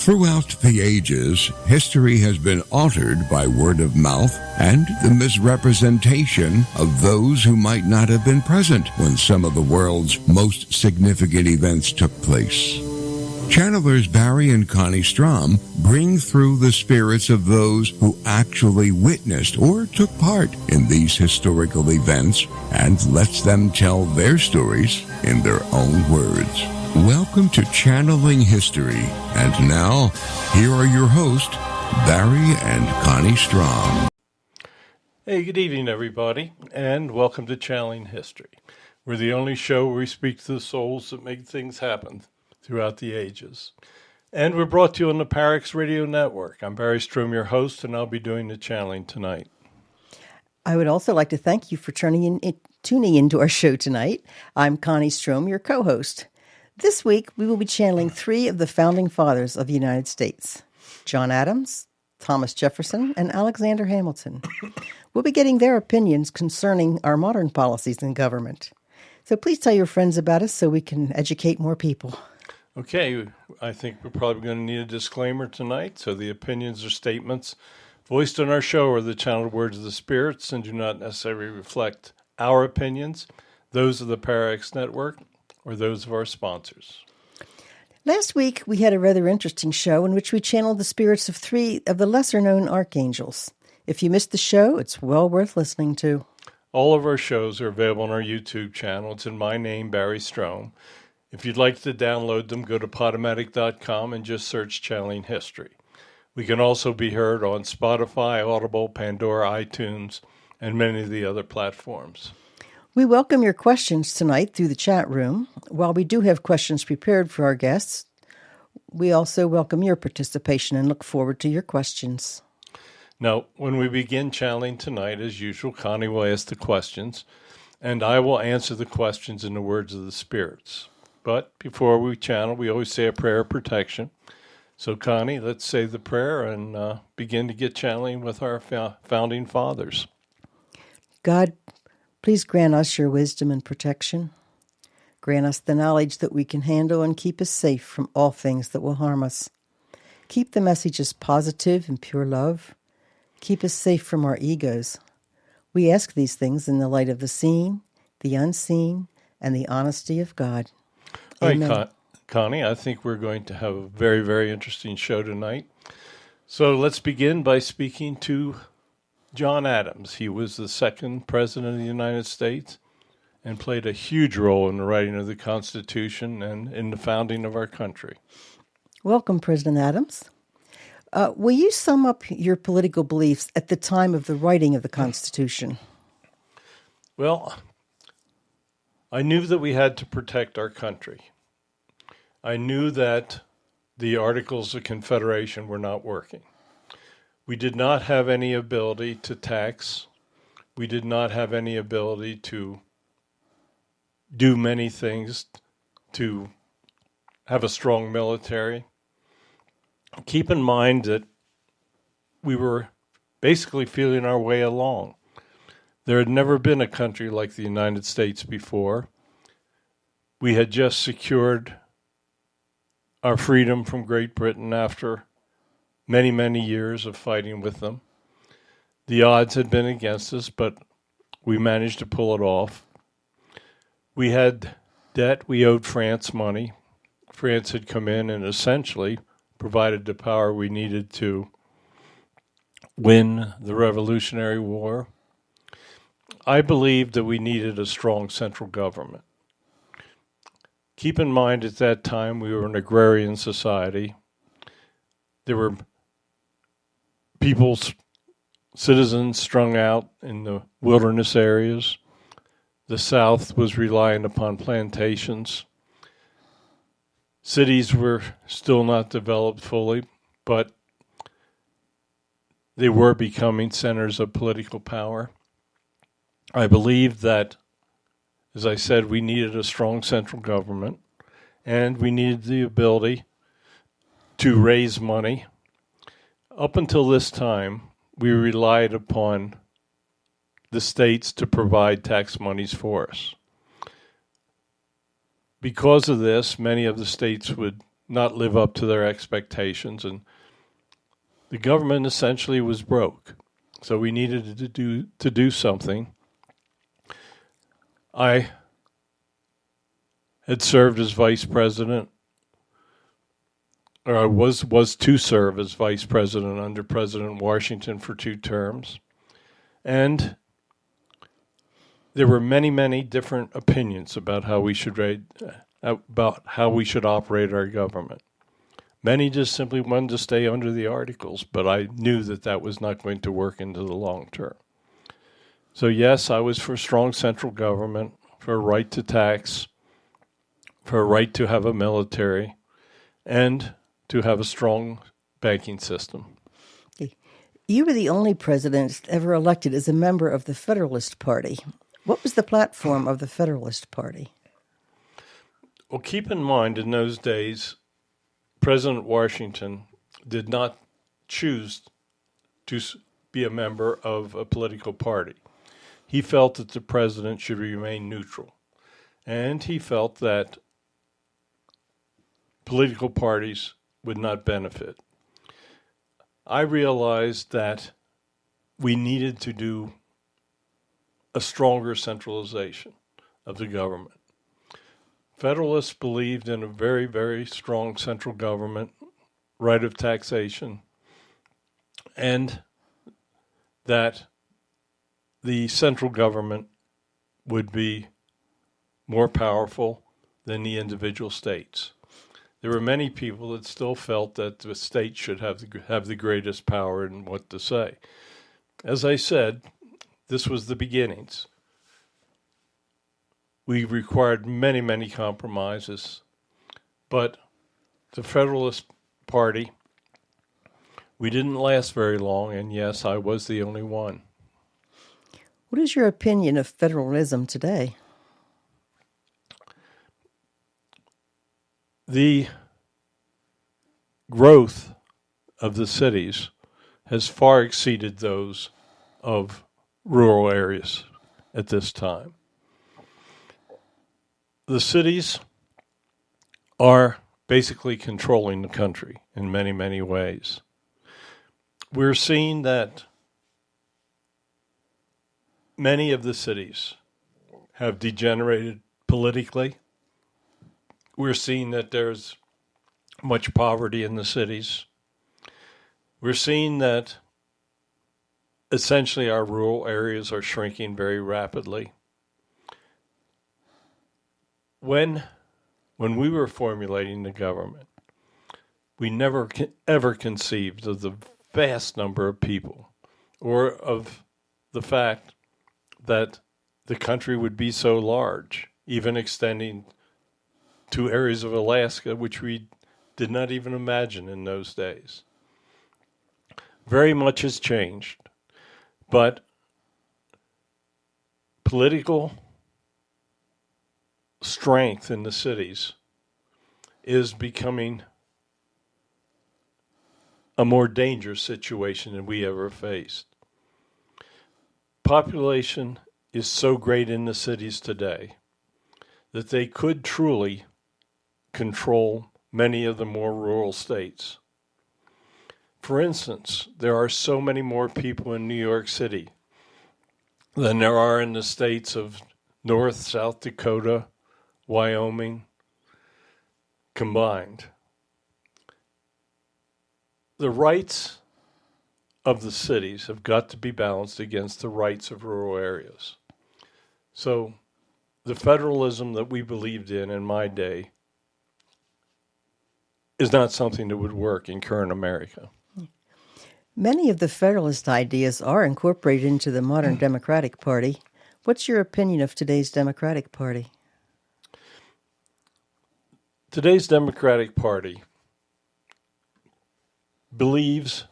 Throughout the ages, history has been altered by word of mouth and the misrepresentation of those who might not have been present when some of the world's most significant events took place. Channelers Barry and Connie Strohm bring through the spirits of those who actually witnessed or took part in these historical events and lets them tell their stories in their own words. Welcome to Channeling History. And now, here are your hosts, Barry and Connie Strohm. Hey, good evening, everybody, and welcome to Channeling History. We're the only show where we speak to the souls that make things happen throughout the ages. And we're brought to you on the Parix Radio Network. I'm Barry Strohm, your host, and I'll be doing the channeling tonight. I would also like to thank you for tuning into our show tonight. I'm Connie Strohm, your co-host. This week, we will be channeling three of the founding fathers of the United States, John Adams, Thomas Jefferson, and Alexander Hamilton. We'll be getting their opinions concerning our modern policies in government. So please tell your friends about us so we can educate more people. Okay, I think we're probably going to need a disclaimer tonight. So the opinions or statements voiced on our show are the channeled words of the spirits and do not necessarily reflect our opinions, those of the Parix Network, or those of our sponsors. Last week, we had a rather interesting show in which we channeled the spirits of three of the lesser-known archangels. If you missed the show, it's well worth listening to. All of our shows are available on our YouTube channel. It's in my name, Barry Strohm. If you'd like to download them, go to Podomatic.com and just search Channeling History. We can also be heard on Spotify, Audible, Pandora, iTunes, and many of the other platforms. We welcome your questions tonight through the chat room. While we do have questions prepared for our guests, we also welcome your participation and look forward to your questions. Now, when we begin channeling tonight, as usual, Connie will ask the questions, and I will answer the questions in the words of the spirits. But before we channel, we always say a prayer of protection. So, Connie, let's say the prayer and begin to get channeling with our founding fathers. God, please grant us your wisdom and protection. Grant us the knowledge that we can handle and keep us safe from all things that will harm us. Keep the messages positive and pure love. Keep us safe from our egos. We ask these things in the light of the seen, the unseen, and the honesty of God. Amen. All right, Connie, I think we're going to have a very, very interesting show tonight. So let's begin by speaking to John Adams. He was the second president of the United States and played a huge role in the writing of the Constitution and in the founding of our country. Welcome, President Adams. Will you sum up your political beliefs at the time of the writing of the Constitution? Well, I knew that we had to protect our country. I knew that the Articles of Confederation were not working. We did not have any ability to tax. We did not have any ability to do many things to have a strong military. Keep in mind that we were basically feeling our way along. There had never been a country like the United States before. We had just secured our freedom from Great Britain after many, many years of fighting with them. The odds had been against us, but we managed to pull it off. We had debt. We owed France money. France had come in and essentially provided the power we needed to win the Revolutionary War. I believed that we needed a strong central government. Keep in mind, at that time, we were an agrarian society. There were citizens strung out in the wilderness areas. The South was relying upon plantations. Cities were still not developed fully, but they were becoming centers of political power. I believe that, as I said, we needed a strong central government, and we needed the ability to raise money. Up until this time, we relied upon the states to provide tax monies for us. Because of this, many of the states would not live up to their expectations, and the government essentially was broke. So we needed to do something. I had served as vice president, or I was to serve as vice president under President Washington for 2 terms. And there were many different opinions about how we should operate our government. Many just simply wanted to stay under the Articles, but I knew that was not going to work into the long term. So yes, I was for strong central government, for a right to tax, for a right to have a military, and to have a strong banking system. You were the only president ever elected as a member of the Federalist Party. What was the platform of the Federalist Party? Well, keep in mind, in those days, President Washington did not choose to be a member of a political party. He felt that the president should remain neutral. And he felt that political parties would not benefit. I realized that we needed to do a stronger centralization of the government. Federalists believed in a very strong central government, right of taxation, and that the central government would be more powerful than the individual states. There were many people that still felt that the state should have the greatest power in what to say. As I said, this was the beginnings. We required many compromises, but the Federalist Party, we didn't last very long, and yes, I was the only one. What is your opinion of federalism today? The growth of the cities has far exceeded those of rural areas at this time. The cities are basically controlling the country in many ways. We're seeing that many of the cities have degenerated politically. We're seeing that there's much poverty in the cities. We're seeing that essentially our rural areas are shrinking very rapidly. When we were formulating the government, we never ever conceived of the vast number of people or of the fact that the country would be so large, even extending to areas of Alaska, which we did not even imagine in those days. Very much has changed, but political strength in the cities is becoming a more dangerous situation than we ever faced. Population is so great in the cities today that they could truly control many of the more rural states. For instance, there are so many more people in New York City than there are in the states of North, South Dakota, Wyoming combined. The rights of the cities have got to be balanced against the rights of rural areas. So the federalism that we believed in my day is not something that would work in current America. Many of the Federalist ideas are incorporated into the modern Democratic Party. What's your opinion of today's Democratic Party? Today's Democratic Party believes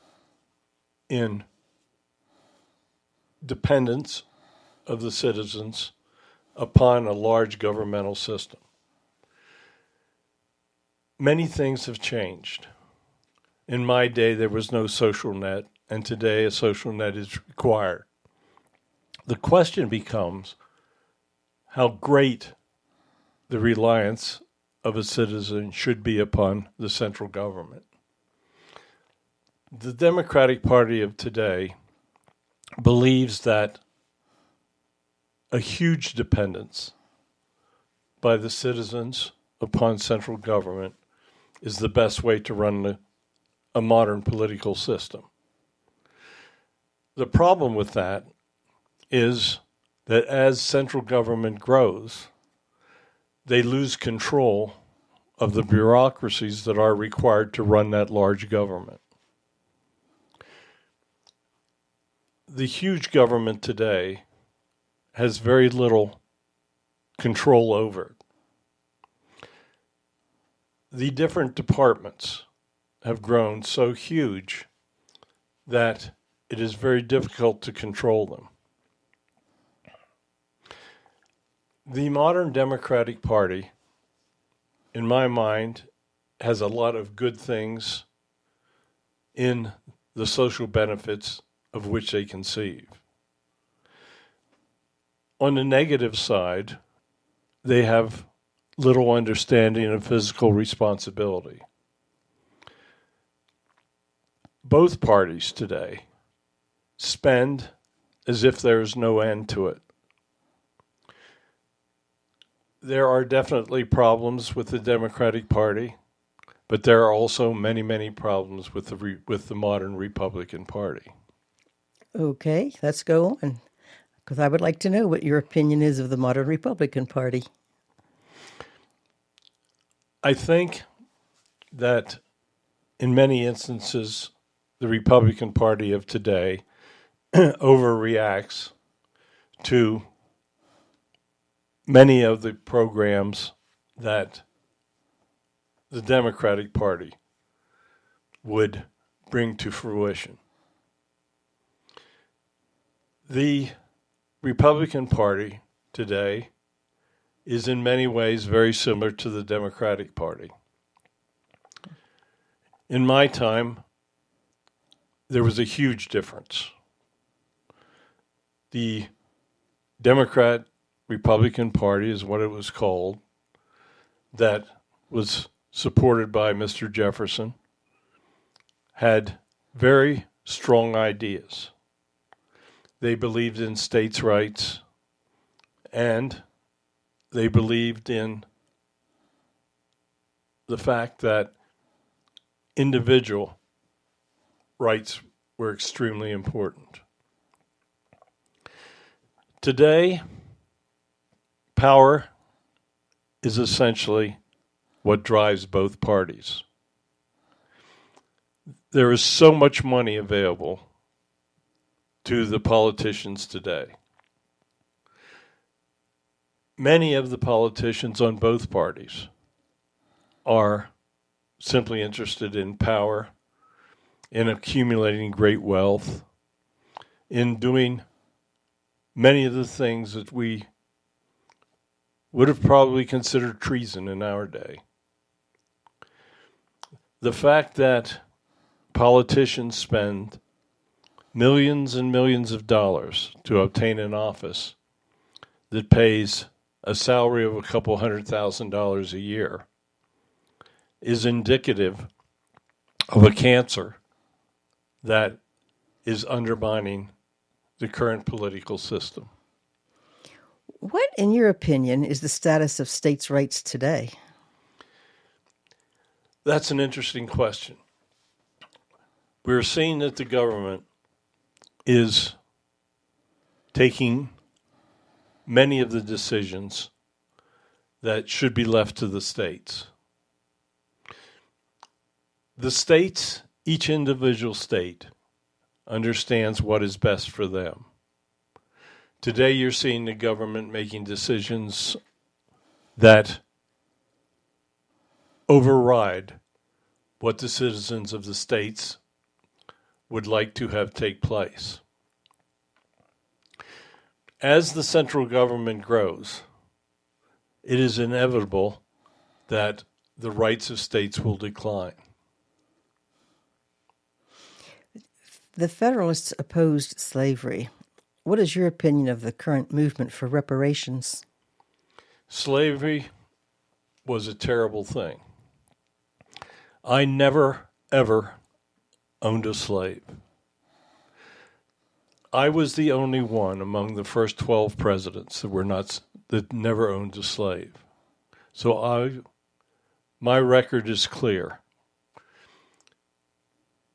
in dependence of the citizens upon a large governmental system. Many things have changed. In my day, there was no social net, and today a social net is required. The question becomes how great the reliance of a citizen should be upon the central government. The Democratic Party of today believes that a huge dependence by the citizens upon central government is the best way to run a modern political system. The problem with that is that as central government grows, they lose control of the bureaucracies that are required to run that large government. The huge government today has very little control over it. The different departments have grown so huge that it is very difficult to control them. The modern Democratic Party, in my mind, has a lot of good things in the social benefits of which they conceive. On the negative side, they have little understanding of fiscal responsibility. Both parties today spend as if there is no end to it. There are definitely problems with the Democratic Party, but there are also many, many problems with the modern Republican Party. Okay, let's go on, because I would like to know what your opinion is of the modern Republican Party. I think that in many instances, the Republican Party of today overreacts to many of the programs that the Democratic Party would bring to fruition. The Republican Party today is in many ways very similar to the Democratic Party. In my time, there was a huge difference. The Democrat-Republican Party is what it was called, that was supported by Mr. Jefferson, had very strong ideas. They believed in states' rights, and they believed in the fact that individual rights were extremely important. Today, power is essentially what drives both parties. There is so much money available to the politicians today. Many of the politicians on both parties are simply interested in power, in accumulating great wealth, in doing many of the things that we would have probably considered treason in our day. The fact that politicians spend millions and millions of dollars to obtain an office that pays a salary of a couple $100,000 a year is indicative of a cancer that is undermining the current political system. What, in your opinion, is the status of states' rights today? That's an interesting question. We're seeing that the government is taking many of the decisions that should be left to the states. The states, each individual state, understands what is best for them. Today you're seeing the government making decisions that override what the citizens of the states would like to have take place. As the central government grows, it is inevitable that the rights of states will decline. The Federalists opposed slavery. What is your opinion of the current movement for reparations? Slavery was a terrible thing. I never, ever owned a slave. I was the only one among the first 12 presidents that never owned a slave. So my record is clear.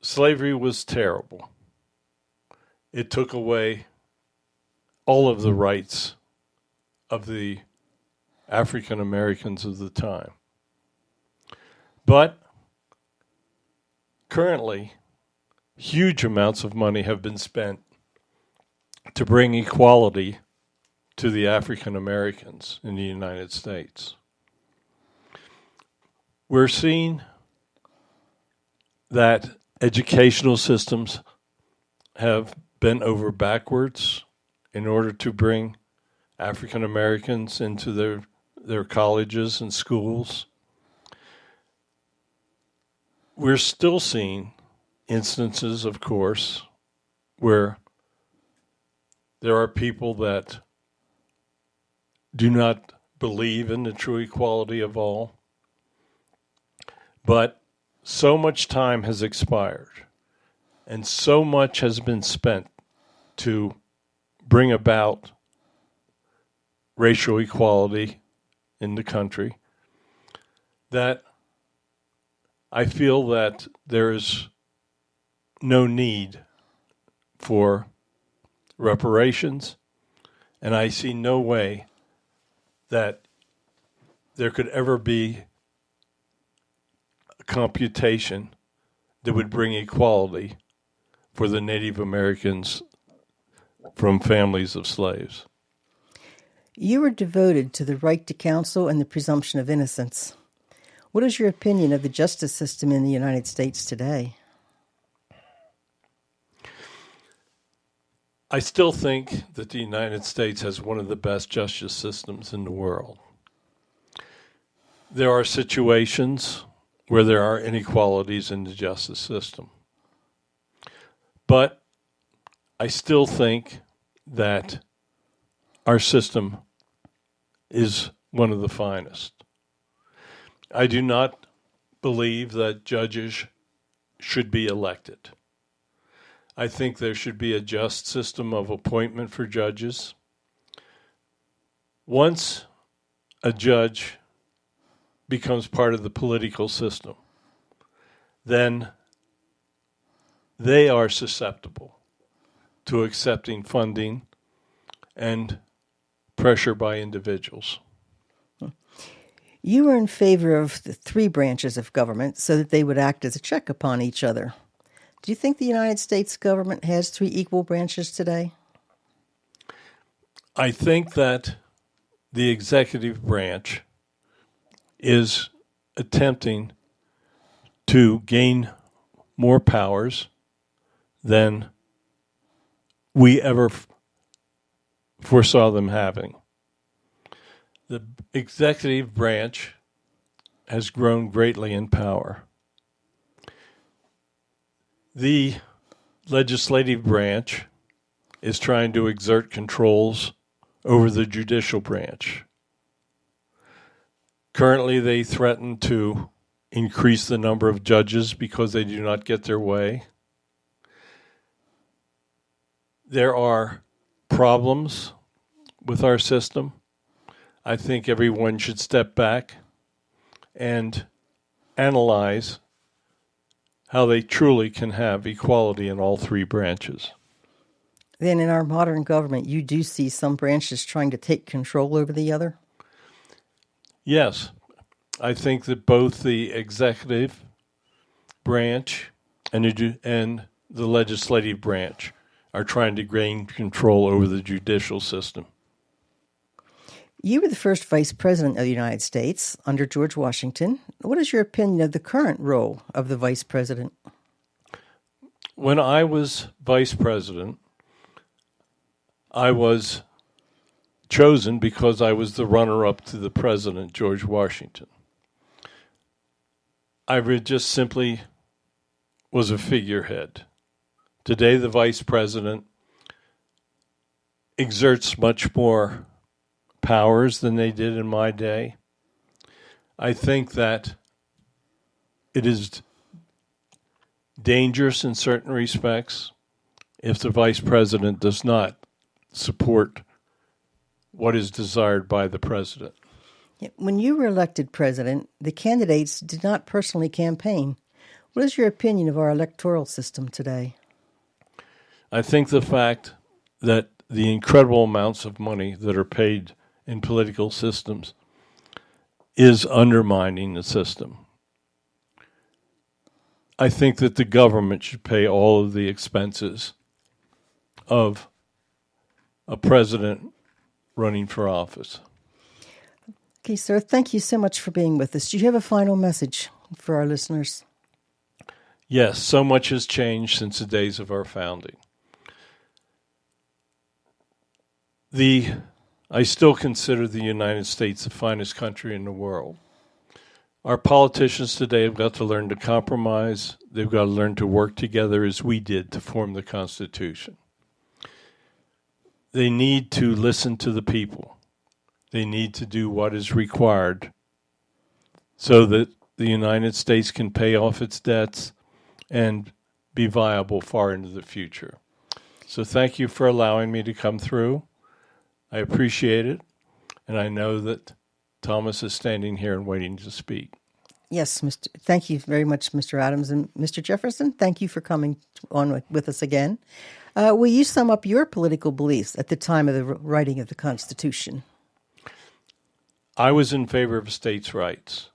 Slavery was terrible. It took away all of the rights of the African Americans of the time. But currently, huge amounts of money have been spent to bring equality to the African Americans in the United States. We're seeing that educational systems have bent over backwards in order to bring African Americans into their colleges and schools. We're still seeing instances, of course, where there are people that do not believe in the true equality of all. But so much time has expired, and so much has been spent to bring about racial equality in the country that I feel that there is no need for reparations, and I see no way that there could ever be a computation that would bring equality for the Native Americans from families of slaves. You were devoted to the right to counsel and the presumption of innocence. What is your opinion of the justice system in the United States today? I still think that the United States has one of the best justice systems in the world. There are situations where there are inequalities in the justice system. But I still think that our system is one of the finest. I do not believe that judges should be elected. I think there should be a just system of appointment for judges. Once a judge becomes part of the political system, then they are susceptible to accepting funding and pressure by individuals. You were in favor of the three branches of government so that they would act as a check upon each other. Do you think the United States government has three equal branches today? I think that the executive branch is attempting to gain more powers than we ever foresaw them having. The executive branch has grown greatly in power. The legislative branch is trying to exert controls over the judicial branch. Currently, they threaten to increase the number of judges because they do not get their way. There are problems with our system. I think everyone should step back and analyze how they truly can have equality in all three branches. Then in our modern government, you do see some branches trying to take control over the other? Yes, I think that both the executive branch and the legislative branch are trying to gain control over the judicial system. You were the first vice president of the United States under George Washington. What is your opinion of the current role of the vice president? When I was vice president, I was chosen because I was the runner-up to the president, George Washington. I just simply was a figurehead. Today, the vice president exerts much more powers than they did in my day. I think that it is dangerous in certain respects if the vice president does not support what is desired by the president. When you were elected president, the candidates did not personally campaign. What is your opinion of our electoral system today? I think the fact that the incredible amounts of money that are paid in political systems is undermining the system. I think that the government should pay all of the expenses of a president running for office. Okay, sir, thank you so much for being with us. Do you have a final message for our listeners? Yes, so much has changed since the days of our founding. I still consider the United States the finest country in the world. Our politicians today have got to learn to compromise. They've got to learn to work together as we did to form the Constitution. They need to listen to the people. They need to do what is required so that the United States can pay off its debts and be viable far into the future. So thank you for allowing me to come through. I appreciate it, and I know that Thomas is standing here and waiting to speak. Yes, thank you very much, Mr. Adams. And Mr. Jefferson, thank you for coming on with us again. Will you sum up your political beliefs at the time of the writing of the Constitution? I was in favor of states' rights.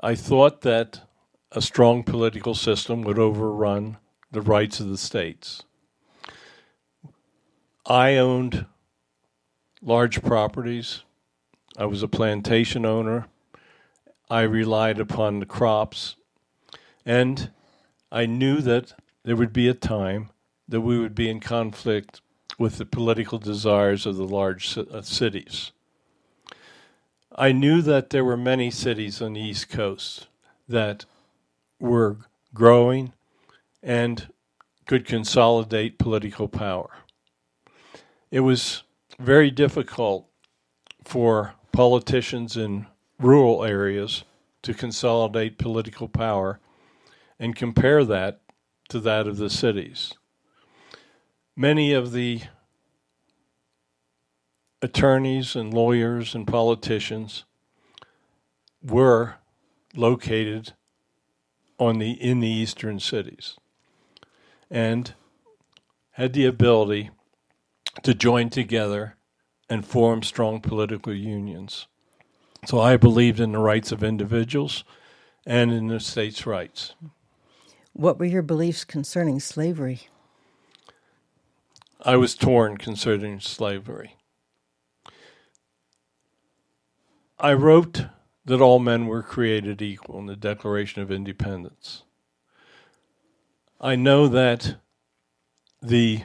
I thought that a strong political system would overrun the rights of the states. I owned large properties. I was a plantation owner. I relied upon the crops. And I knew that there would be a time that we would be in conflict with the political desires of the large cities. I knew that there were many cities on the East Coast that were growing and could consolidate political power. It was very difficult for politicians in rural areas to consolidate political power and compare that to that of the cities. Many of the attorneys and lawyers and politicians were located in the eastern cities and had the ability to join together and form strong political unions. So I believed in the rights of individuals and in the states' rights. What were your beliefs concerning slavery? I was torn concerning slavery. I wrote that all men were created equal in the Declaration of Independence. I know that the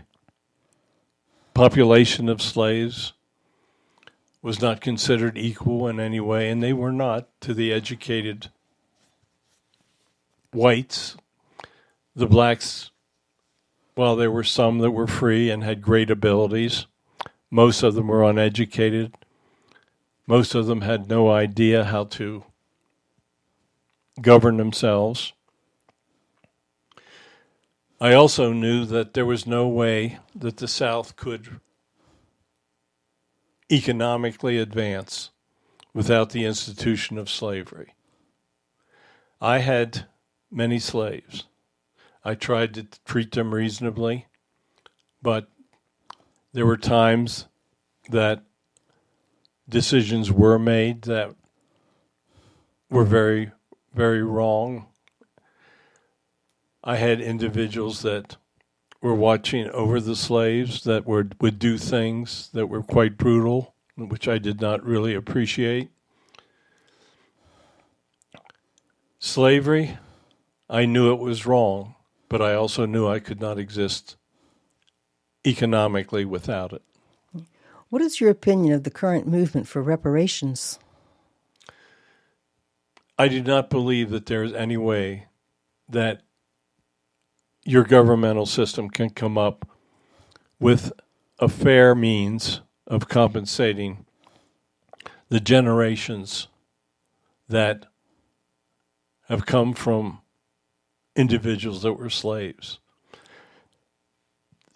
population of slaves was not considered equal in any way, and they were not to the educated whites. The blacks, while there were some that were free and had great abilities, most of them were uneducated. Most of them had no idea how to govern themselves. I also knew that there was no way that the South could economically advance without the institution of slavery. I had many slaves. I tried to treat them reasonably, but there were times that decisions were made that were very, very wrong. I had individuals that were watching over the slaves that would do things that were quite brutal, which I did not really appreciate. Slavery, I knew it was wrong, but I also knew I could not exist economically without it. What is your opinion of the current movement for reparations? I do not believe that there is any way that your governmental system can come up with a fair means of compensating the generations that have come from individuals that were slaves.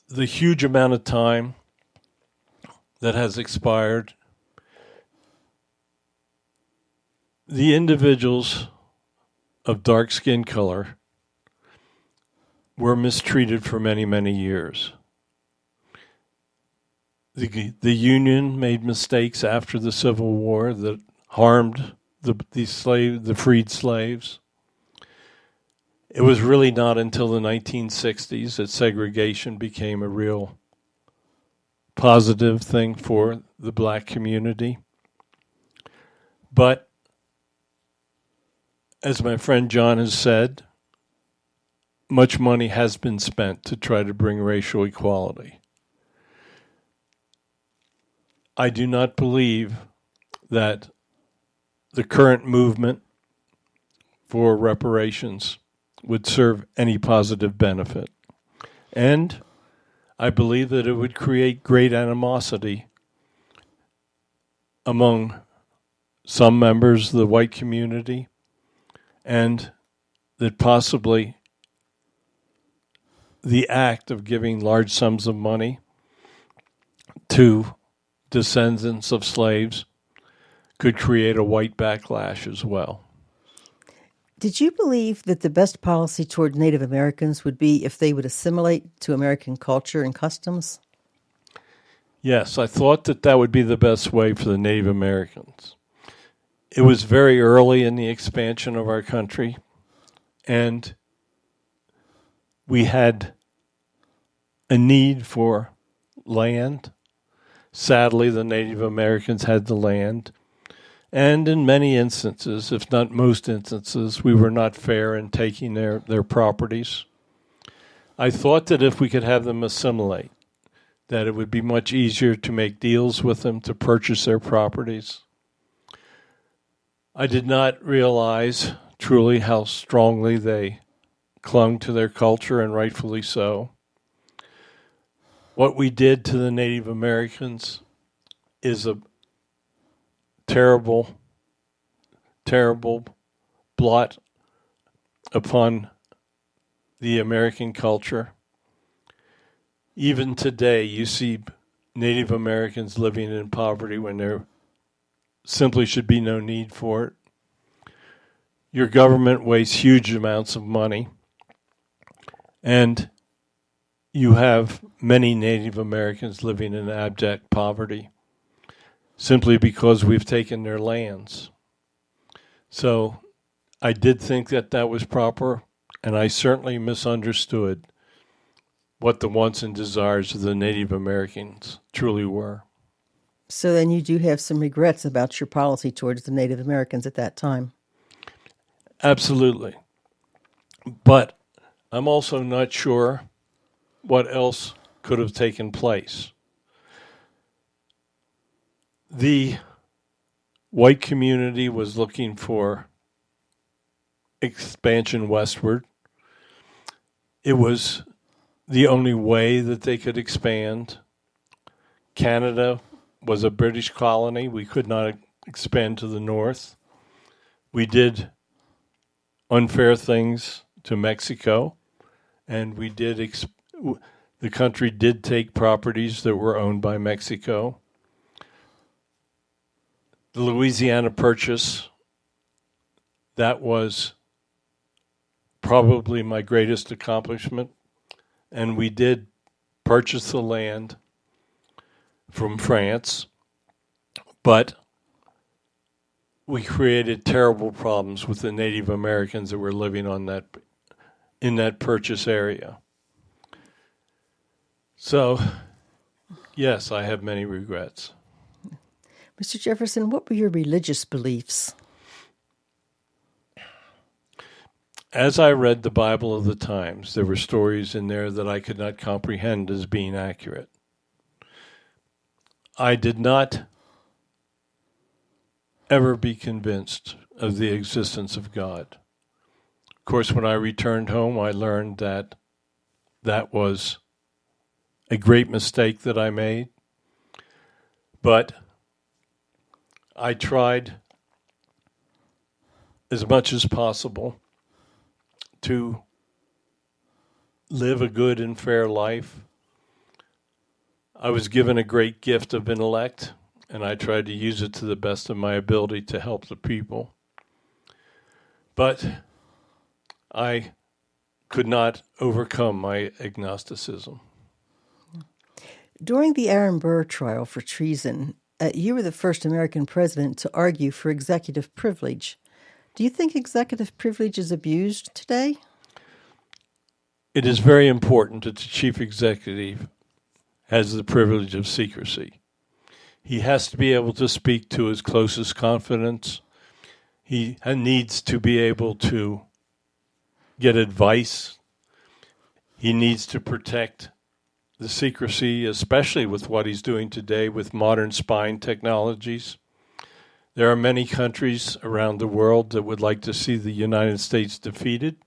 The huge amount of time that has expired, the individuals of dark skin color were mistreated for many, many years. The Union made mistakes after the Civil War that harmed the freed slaves. It was really not until the 1960s that segregation became a real positive thing for the black community. But as my friend John has said, much money has been spent to try to bring racial equality. I do not believe that the current movement for reparations would serve any positive benefit. And I believe that it would create great animosity among some members of the white community, and that possibly the act of giving large sums of money to descendants of slaves could create a white backlash as well. Did you believe that the best policy toward Native Americans would be if they would assimilate to American culture and customs? Yes, I thought that that would be the best way for the Native Americans. It was very early in the expansion of our country, and we had a need for land. Sadly, the Native Americans had the land. And in many instances, if not most instances, we were not fair in taking their properties. I thought that if we could have them assimilate, that it would be much easier to make deals with them to purchase their properties. I did not realize truly how strongly they clung to their culture, and rightfully so. What we did to the Native Americans is a terrible, terrible blot upon the American culture. Even today, you see Native Americans living in poverty when there simply should be no need for it. Your government wastes huge amounts of money, and you have many Native Americans living in abject poverty simply because we've taken their lands. So I did think that that was proper, and I certainly misunderstood what the wants and desires of the Native Americans truly were. So then you do have some regrets about your policy towards the Native Americans at that time. Absolutely. But I'm also not sure what else could have taken place. The white community was looking for expansion westward. It was the only way that they could expand. Canada was a British colony. We could not expand to the north. We did unfair things to Mexico, and the country did take properties that were owned by Mexico. The Louisiana Purchase, that was probably my greatest accomplishment, and we did purchase the land from France, but we created terrible problems with the Native Americans that were living in that purchase area. So, yes, I have many regrets. Mr. Jefferson, what were your religious beliefs? As I read the Bible of the times, there were stories in there that I could not comprehend as being accurate. I did not ever be convinced of the existence of God. Of course, when I returned home, I learned that that was a great mistake that I made. But I tried as much as possible to live a good and fair life. I was given a great gift of intellect, and I tried to use it to the best of my ability to help the people. But I could not overcome my agnosticism. During the Aaron Burr trial for treason, you were the first American president to argue for executive privilege. Do you think executive privilege is abused today? It is very important that the chief executive has the privilege of secrecy. He has to be able to speak to his closest confidants. He needs to be able to get advice. He needs to protect the secrecy, especially with what he's doing today with modern spying technologies. There are many countries around the world that would like to see the United States defeated.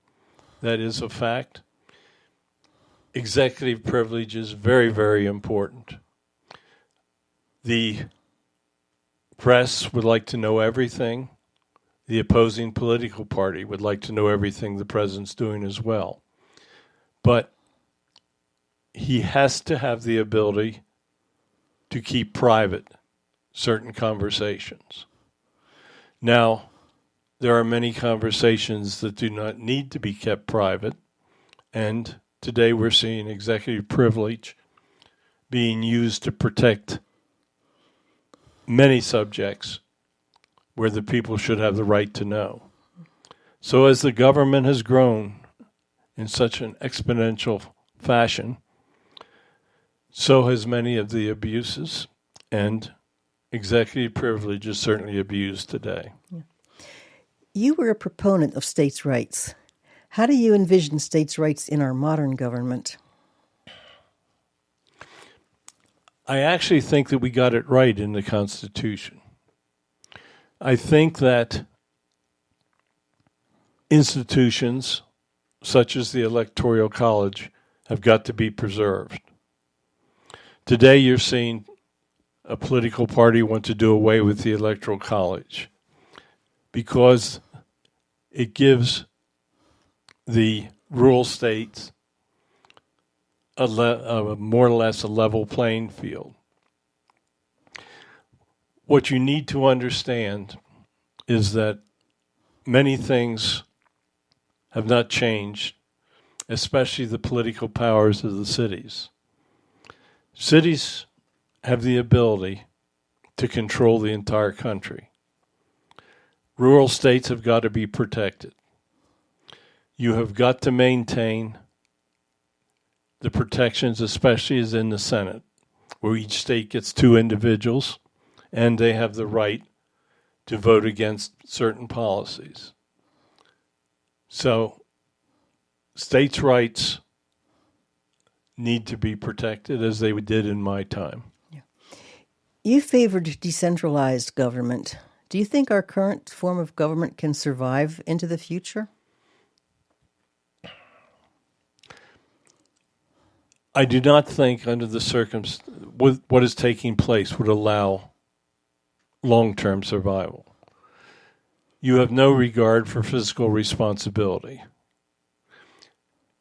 That is a fact. Executive privilege is very, very important. The press would like to know everything. The opposing political party would like to know everything the president's doing as well. But he has to have the ability to keep private certain conversations. Now, there are many conversations that do not need to be kept private, and today we're seeing executive privilege being used to protect many subjects where the people should have the right to know. So as the government has grown in such an exponential fashion, so has many of the abuses, and executive privilege is certainly abused today. Yeah. You were a proponent of states' rights. How do you envision states' rights in our modern government? I actually think that we got it right in the Constitution. I think that institutions such as the Electoral College have got to be preserved. Today you're seeing a political party want to do away with the Electoral College because it gives the rural states a more or less a level playing field. What you need to understand is that many things have not changed, especially the political powers of the cities. Cities have the ability to control the entire country. Rural states have got to be protected. You have got to maintain the protections, especially as in the Senate, where each state gets 2 individuals, and they have the right to vote against certain policies. So states' rights need to be protected as they did in my time. Yeah. You favored decentralized government. Do you think our current form of government can survive into the future? I do not think under the circumstances what is taking place would allow long-term survival. You have no regard for fiscal responsibility.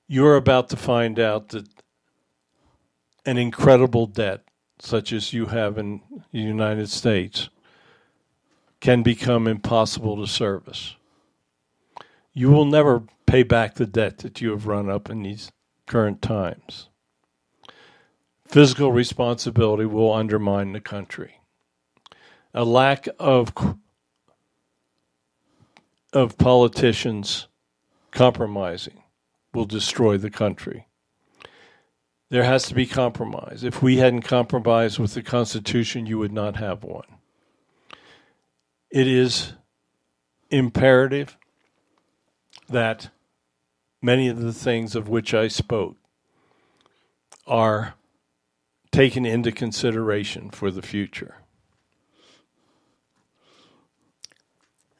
You're about to find out that an incredible debt, such as you have in the United States, can become impossible to service. You will never pay back the debt that you have run up in these current times. Fiscal responsibility will undermine the country. A lack of politicians compromising will destroy the country. There has to be compromise. If we hadn't compromised with the Constitution, you would not have one. It is imperative that many of the things of which I spoke are taken into consideration for the future.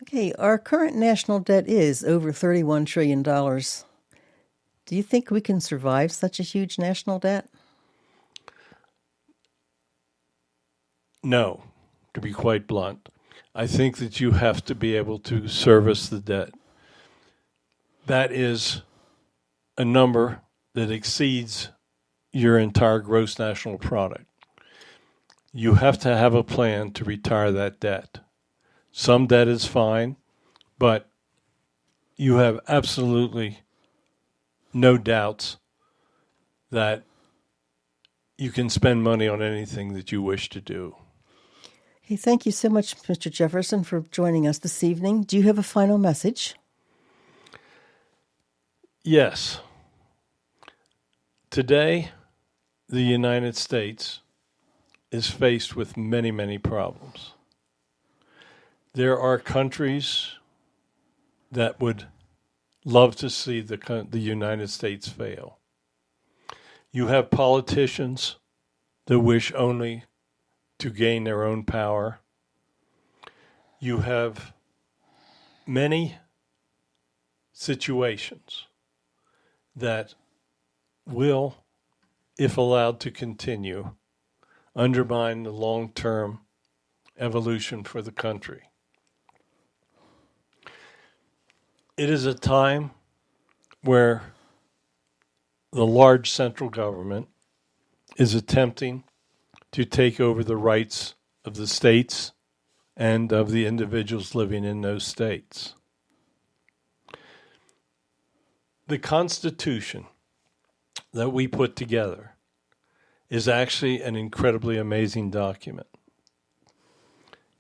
Okay, our current national debt is over $31 trillion. Do you think we can survive such a huge national debt? No, to be quite blunt. I think that you have to be able to service the debt. That is a number that exceeds your entire gross national product. You have to have a plan to retire that debt. Some debt is fine, but you have absolutely no doubts that you can spend money on anything that you wish to do. Hey, thank you so much, Mr. Jefferson, for joining us this evening. Do you have a final message? Yes. Today, the United States is faced with many, many problems. There are countries that would love to see the United States fail. You have politicians that wish only to gain their own power. You have many situations that will, if allowed to continue, undermine the long-term evolution for the country. It is a time where the large central government is attempting to take over the rights of the states and of the individuals living in those states. The Constitution that we put together is actually an incredibly amazing document.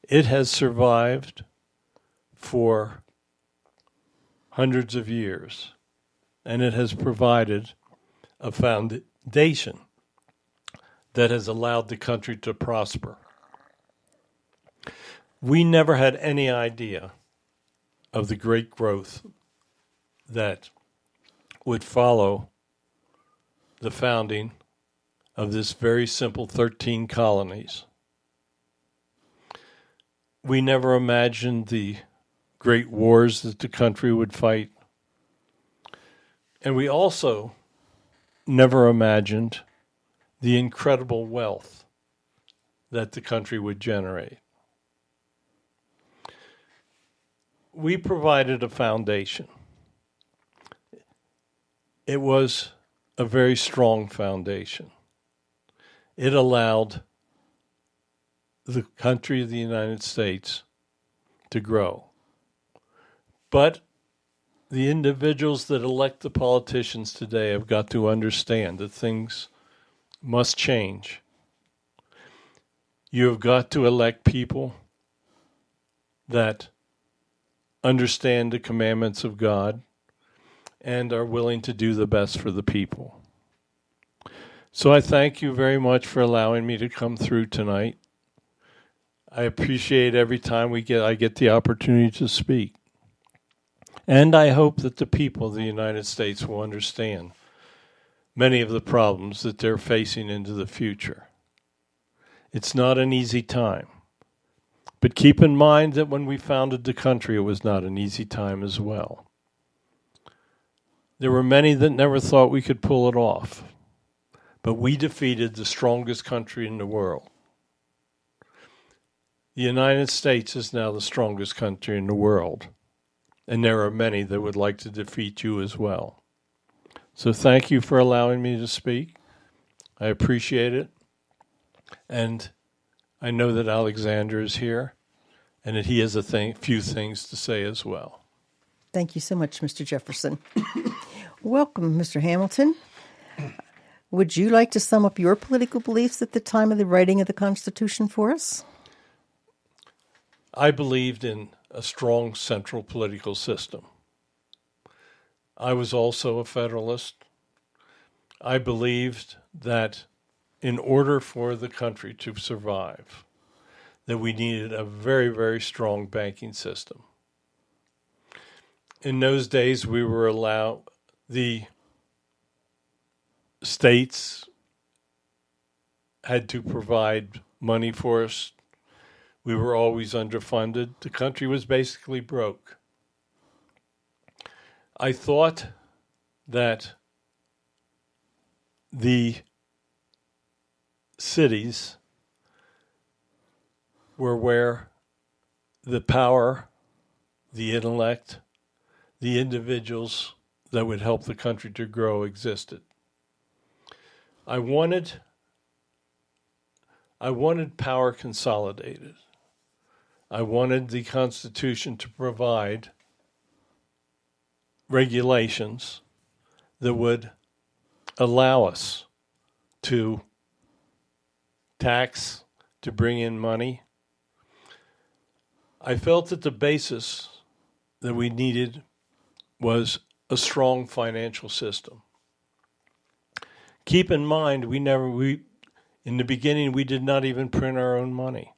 It has survived for hundreds of years, and it has provided a foundation that has allowed the country to prosper. We never had any idea of the great growth that would follow the founding of this very simple 13 colonies. We never imagined the great wars that the country would fight. And we also never imagined the incredible wealth that the country would generate. We provided a foundation. It was a very strong foundation. It allowed the country of the United States to grow. But the individuals that elect the politicians today have got to understand that things must change. You have got to elect people that understand the commandments of God and are willing to do the best for the people. So I thank you very much for allowing me to come through tonight. I appreciate every time I get the opportunity to speak. And I hope that the people of the United States will understand many of the problems that they're facing into the future. It's not an easy time. But keep in mind that when we founded the country, it was not an easy time as well. There were many that never thought we could pull it off. But we defeated the strongest country in the world. The United States is now the strongest country in the world. And there are many that would like to defeat you as well. So thank you for allowing me to speak. I appreciate it. And I know that Alexander is here and that he has a few things to say as well. Thank you so much, Mr. Jefferson. Welcome, Mr. Hamilton. Would you like to sum up your political beliefs at the time of the writing of the Constitution for us? I believed in a strong central political system. I was also a Federalist. I believed that in order for the country to survive, that we needed a very, very strong banking system. In those days, we were allowed, the states had to provide money for us. We were always underfunded. The country was basically broke. I thought that the cities were where the power, the intellect, the individuals that would help the country to grow existed. I wanted power consolidated. I wanted the Constitution to provide regulations that would allow us to tax, to bring in money. I felt that the basis that we needed was a strong financial system. Keep in mind, in the beginning, we did not even print our own money.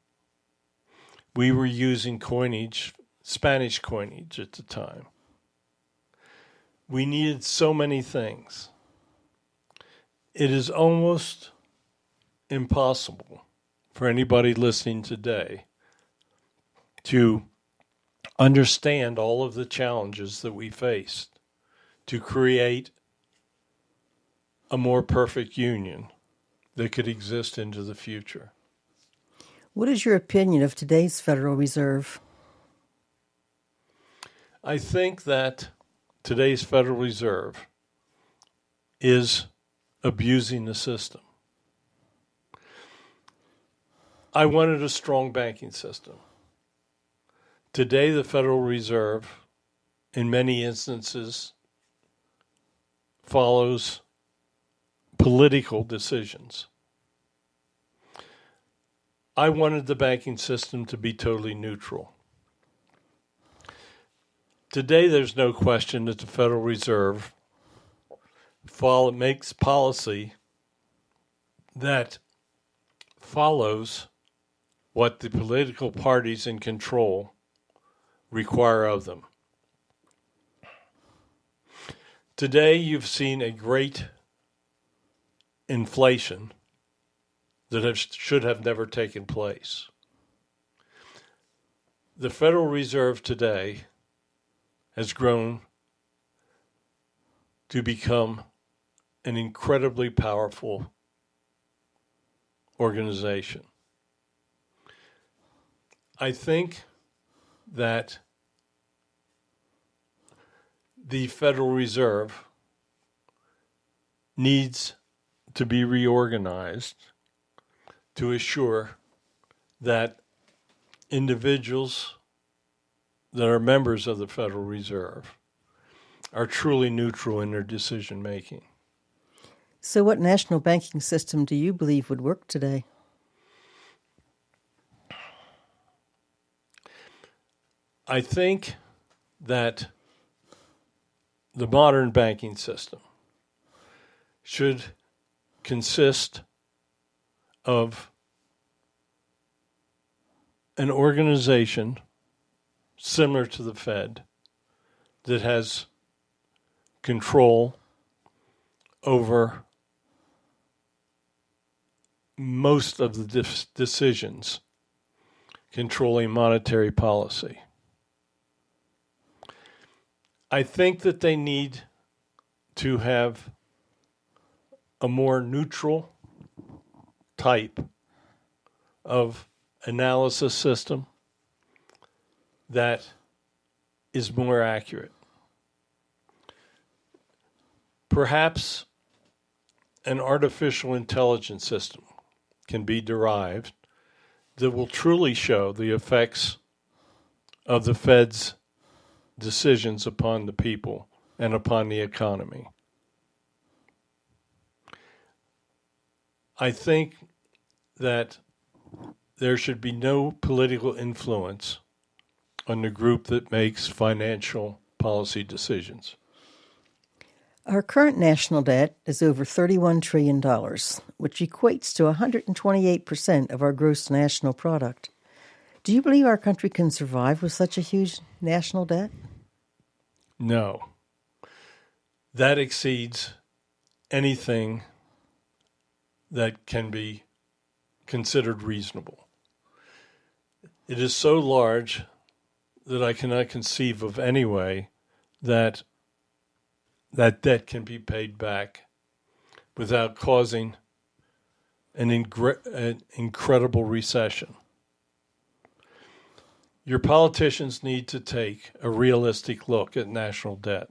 We were using coinage, Spanish coinage at the time. We needed so many things. It is almost impossible for anybody listening today to understand all of the challenges that we faced to create a more perfect union that could exist into the future. What is your opinion of today's Federal Reserve? I think that today's Federal Reserve is abusing the system. I wanted a strong banking system. Today, the Federal Reserve, in many instances, follows political decisions. I wanted the banking system to be totally neutral. Today, there's no question that the Federal Reserve makes policy that follows what the political parties in control require of them. Today, you've seen a great inflation that should have never taken place. The Federal Reserve today has grown to become an incredibly powerful organization. I think that the Federal Reserve needs to be reorganized to assure that individuals that are members of the Federal Reserve are truly neutral in their decision making. So, what national banking system do you believe would work today? I think that the modern banking system should consist of an organization similar to the Fed that has control over most of the decisions controlling monetary policy. I think that they need to have a more neutral type of analysis system that is more accurate. Perhaps an artificial intelligence system can be derived that will truly show the effects of the Fed's decisions upon the people and upon the economy. I think that there should be no political influence on the group that makes financial policy decisions. Our current national debt is over $31 trillion, which equates to 128% of our gross national product. Do you believe our country can survive with such a huge national debt? No. That exceeds anything that can be considered reasonable. It is so large that I cannot conceive of any way that that debt can be paid back without causing an incredible recession. Your politicians need to take a realistic look at national debt.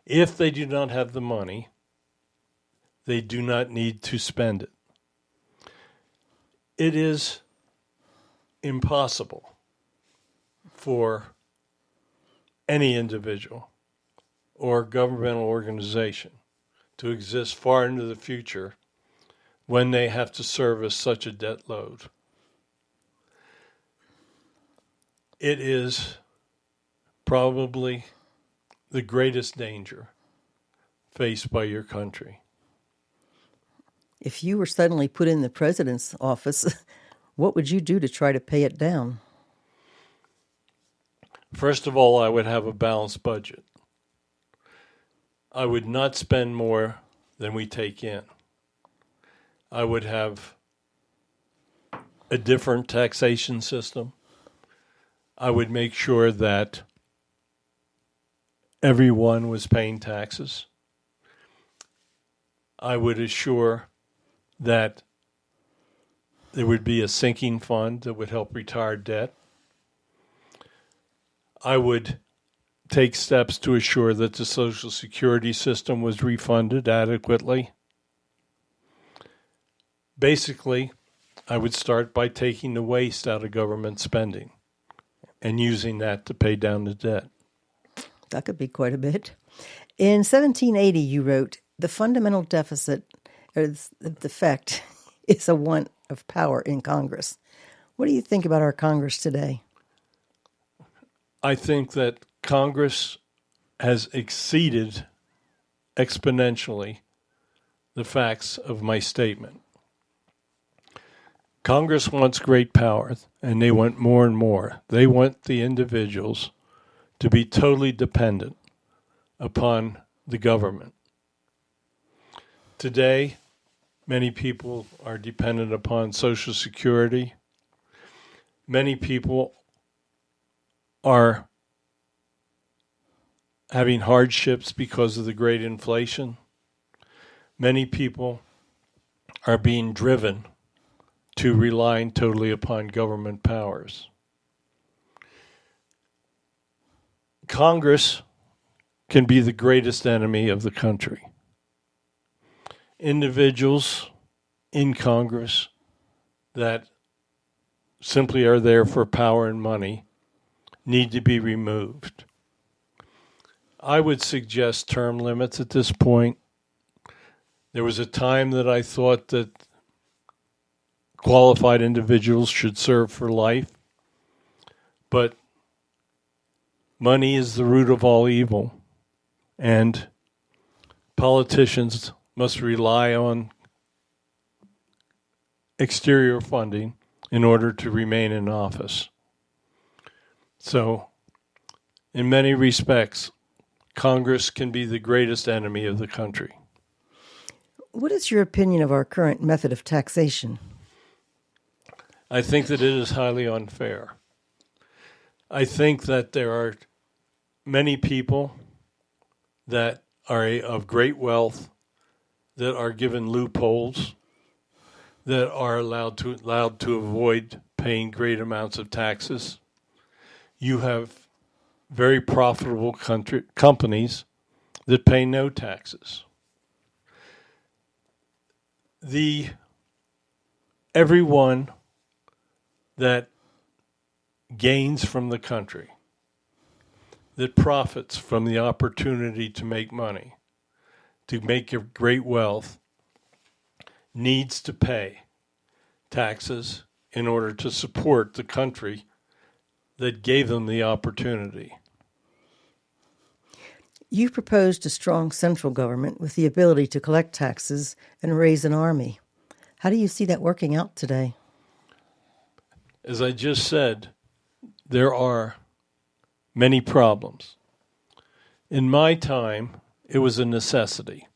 If they do not have the money, they do not need to spend it. It is impossible for any individual or governmental organization to exist far into the future when they have to service such a debt load. It is probably the greatest danger faced by your country. If you were suddenly put in the president's office, what would you do to try to pay it down? First of all, I would have a balanced budget. I would not spend more than we take in. I would have a different taxation system. I would make sure that everyone was paying taxes. I would assure that there would be a sinking fund that would help retire debt. I would take steps to assure that the Social Security system was refunded adequately. Basically, I would start by taking the waste out of government spending and using that to pay down the debt. That could be quite a bit. In 1780, you wrote, "The fundamental deficit, or the defect, is a want of power in Congress." What do you think about our Congress today? I think that Congress has exceeded exponentially the facts of my statement. Congress wants great power, and they want more and more. They want the individuals to be totally dependent upon the government. Today, many people are dependent upon Social Security. Many people are having hardships because of the great inflation. Many people are being driven to relying totally upon government powers. Congress can be the greatest enemy of the country. Individuals in Congress that simply are there for power and money need to be removed. I would suggest term limits at this point. There was a time that I thought that qualified individuals should serve for life, but money is the root of all evil, and politicians must rely on exterior funding in order to remain in office. So, in many respects, Congress can be the greatest enemy of the country. What is your opinion of our current method of taxation? I think that it is highly unfair. I think that there are many people that are of great wealth that are given loopholes, that are allowed to avoid paying great amounts of taxes. You have very profitable companies that pay no taxes. Everyone that gains from the country, that profits from the opportunity to make money, to make your great wealth, needs to pay taxes in order to support the country that gave them the opportunity. You've proposed a strong central government with the ability to collect taxes and raise an army. How do you see that working out today? As I just said, there are many problems. In my time, it was a necessity.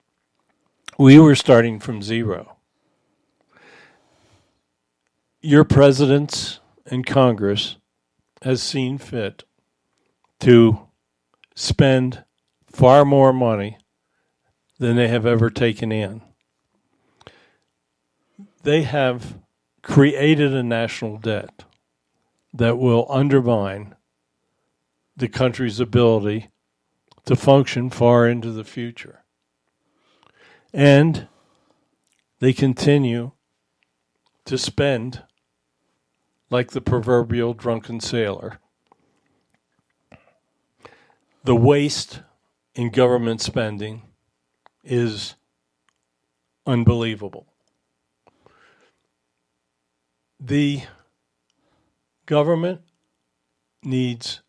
We were starting from zero. Your presidents and Congress has seen fit to spend far more money than they have ever taken in. They have created a national debt that will undermine the country's ability to function far into the future. And they continue to spend like the proverbial drunken sailor. The waste in government spending is unbelievable. The government needs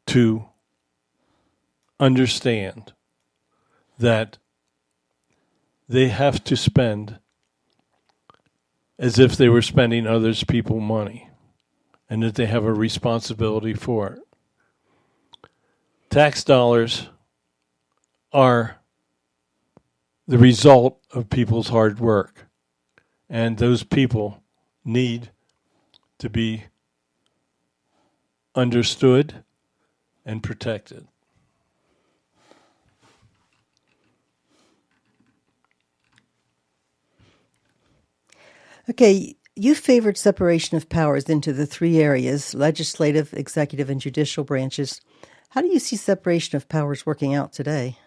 to understand that they have to spend as if they were spending others' people's money, and that they have a responsibility for it. Tax dollars are the result of people's hard work, and those people need to be understood and protected. Okay, you favored separation of powers into the three areas, legislative, executive, and judicial branches. How do you see separation of powers working out today?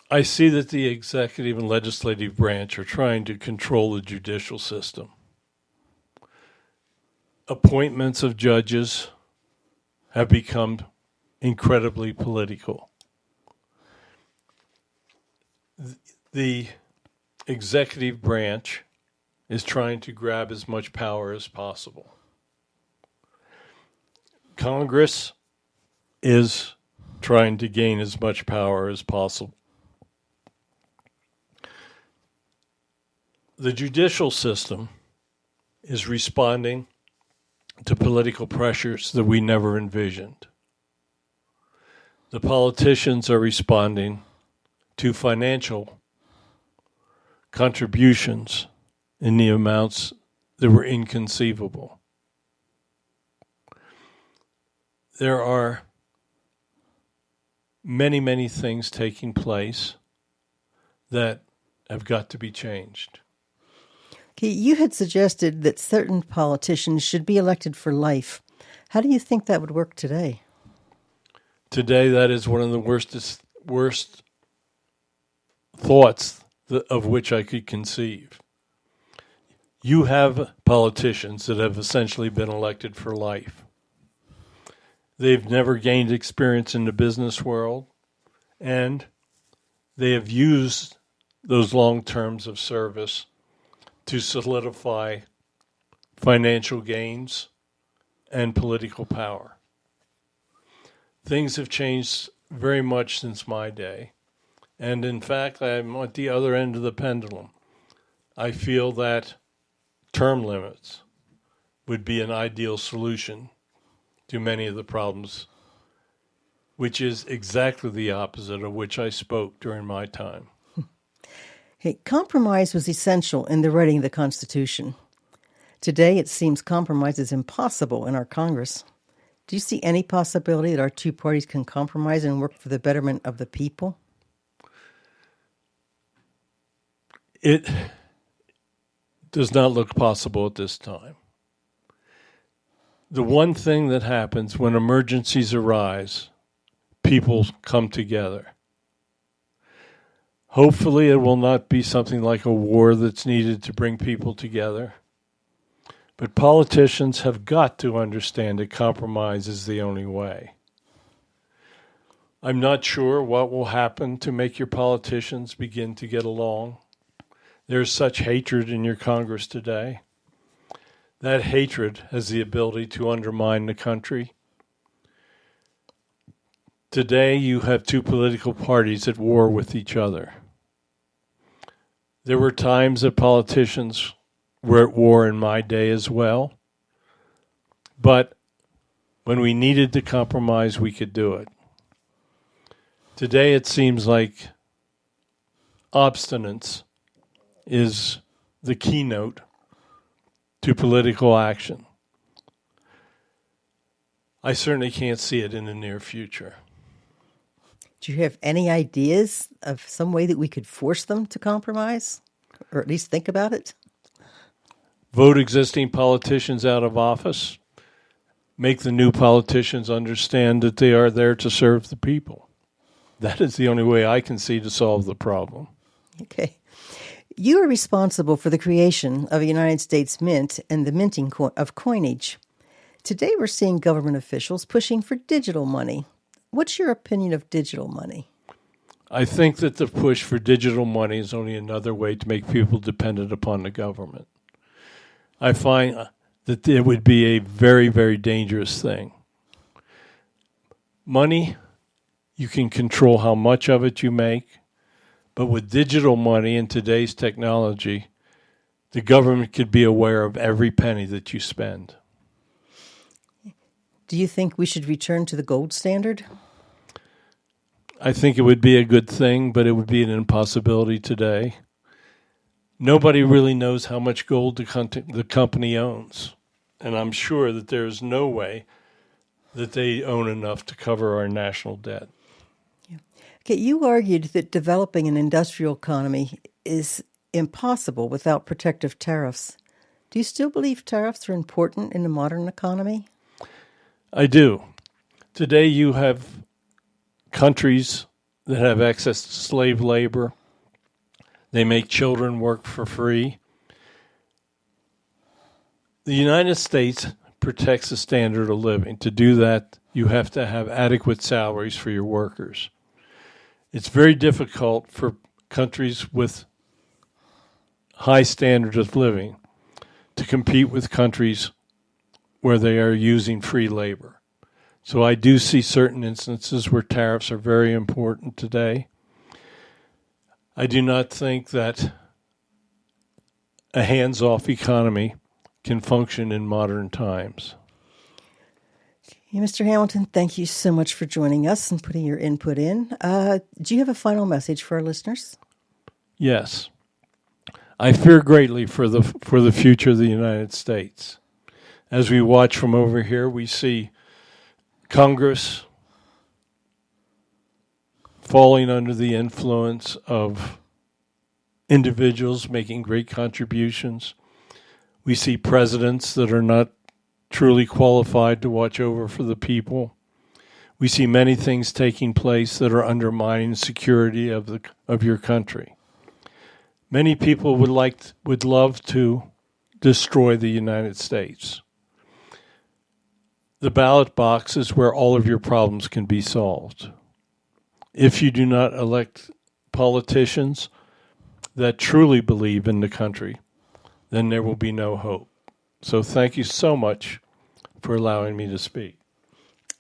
I see that the executive and legislative branch are trying to control the judicial system. Appointments of judges have become incredibly political. The executive branch is trying to grab as much power as possible. Congress is trying to gain as much power as possible. The judicial system is responding to political pressures that we never envisioned. The politicians are responding to financial contributions in the amounts that were inconceivable. There are many, many things taking place that have got to be changed. Okay, you had suggested that certain politicians should be elected for life. How do you think that would work today? Today, that is one of the worst thoughts of which I could conceive. You have politicians that have essentially been elected for life. They've never gained experience in the business world, and they have used those long terms of service to solidify financial gains and political power. Things have changed very much since my day. And in fact, I'm at the other end of the pendulum. I feel that term limits would be an ideal solution to many of the problems, which is exactly the opposite of which I spoke during my time. Hey, compromise was essential in the writing of the Constitution. Today, it seems compromise is impossible in our Congress. Do you see any possibility that our two parties can compromise and work for the betterment of the people? It does not look possible at this time. The one thing that happens when emergencies arise, people come together. Hopefully, it will not be something like a war that's needed to bring people together. But politicians have got to understand that compromise is the only way. I'm not sure what will happen to make your politicians begin to get along. There's such hatred in your Congress today. That hatred has the ability to undermine the country. Today, you have two political parties at war with each other. There were times that politicians were at war in my day as well. But when we needed to compromise, we could do it. Today, it seems like obstinance is the keynote to political action. I certainly can't see it in the near future. Do you have any ideas of some way that we could force them to compromise, or at least think about it? vote existing politicians out of office, make the new politicians understand that they are there to serve the people. That is the only way I can see to solve the problem. Okay. You are responsible for the creation of a United States Mint and the minting of coinage. Today we're seeing government officials pushing for digital money. What's your opinion of digital money? I think that the push for digital money is only another way to make people dependent upon the government. I find that it would be a very, very dangerous thing. Money, you can control how much of it you make, but with digital money and today's technology, the government could be aware of every penny that you spend. Do you think we should return to the gold standard? I think it would be a good thing, but it would be an impossibility today. Nobody really knows how much gold the company owns, and I'm sure that there's no way that they own enough to cover our national debt. Okay, you argued that developing an industrial economy is impossible without protective tariffs. Do you still believe tariffs are important in the modern economy? I do. Today you have countries that have access to slave labor. They make children work for free. The United States protects the standard of living. To do that, you have to have adequate salaries for your workers. It's very difficult for countries with high standards of living to compete with countries where they are using free labor. So I do see certain instances where tariffs are very important today. I do not think that a hands-off economy can function in modern times. Hey, Mr. Hamilton, thank you so much for joining us and putting your input in. Do you have a final message for our listeners? Yes. I fear greatly for the future of the United States. As we watch from over here, we see Congress falling under the influence of individuals making great contributions. We see presidents that are not truly qualified to watch over for the people. We see many things taking place that are undermining security of your country. Many people would love to destroy the United States. The ballot box is where all of your problems can be solved. If you do not elect politicians that truly believe in the country, then there will be no hope. So thank you so much for allowing me to speak.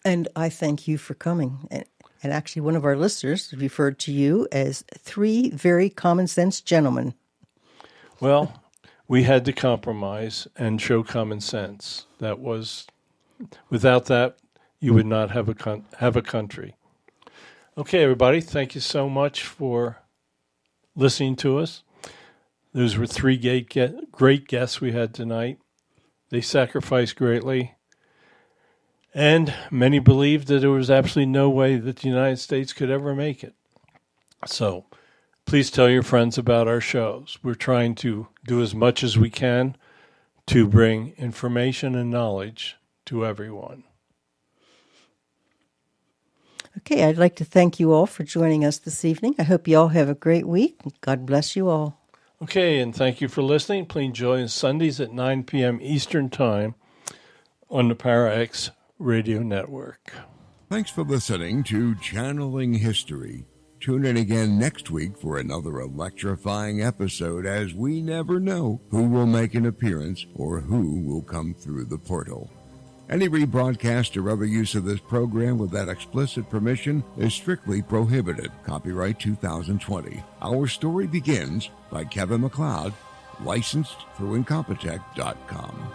And I thank you for coming. And actually, one of our listeners referred to you as three very common sense gentlemen. Well, we had to compromise and show common sense. Without that, you would not have a country. Okay, everybody, thank you so much for listening to us. Those were three great guests we had tonight. They sacrificed greatly. And many believed that there was absolutely no way that the United States could ever make it. So please tell your friends about our shows. We're trying to do as much as we can to bring information and knowledge to everyone. Okay, I'd like to thank you all for joining us this evening. I hope you all have a great week. God bless you all. Okay, and thank you for listening. Please join us Sundays at 9 p.m. Eastern Time on the PowerX Radio Network. Thanks for listening to Channeling History. Tune in again next week for another electrifying episode, as we never know who will make an appearance or who will come through the portal. Any rebroadcast or other use of this program without explicit permission is strictly prohibited. Copyright 2020. Our Story Begins by Kevin MacLeod, licensed through Incompetech.com.